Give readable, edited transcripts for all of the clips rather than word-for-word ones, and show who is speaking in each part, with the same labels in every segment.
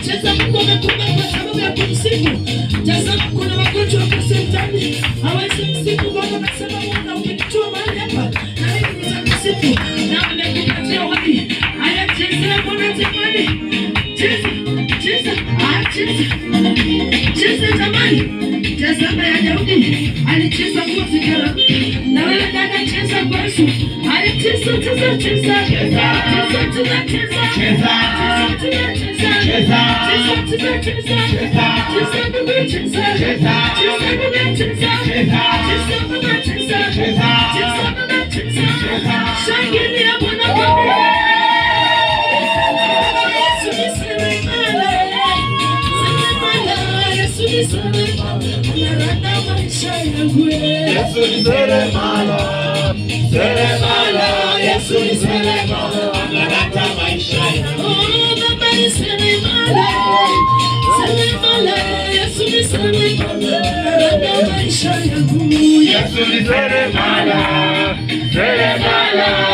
Speaker 1: Cheza Mungu amekupa kwa sababu ya kumsifu. Tazama kuna wagonjwa wa hospitali hawezi msifu Bwana, nasema Bwana umenitoa mahali hapa na mimi nitakusifu na nimekupatia wapi. Haya cheza Bwana jamani. Cheza. Cheza jamani. Tazama ya Daudi alicheza kwa sigara. Na wewe dada cheza kwa Yesu. Haya cheza. Shangilia Bwana kwa Yesu ni seremala maisha yangu. Yesu ni seremala. Yesu ni seremala analeta maisha yangu. Oh Baba ni seremala. Yesu ni seremala analeta maisha yangu. Yesu ni seremala.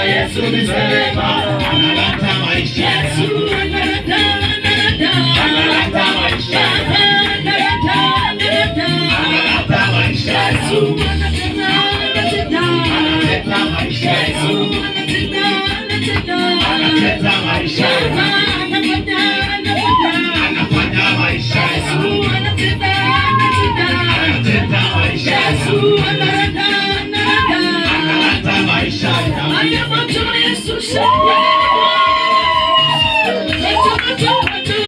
Speaker 1: Yesu ni seremala analeta maisha yangu. Yes.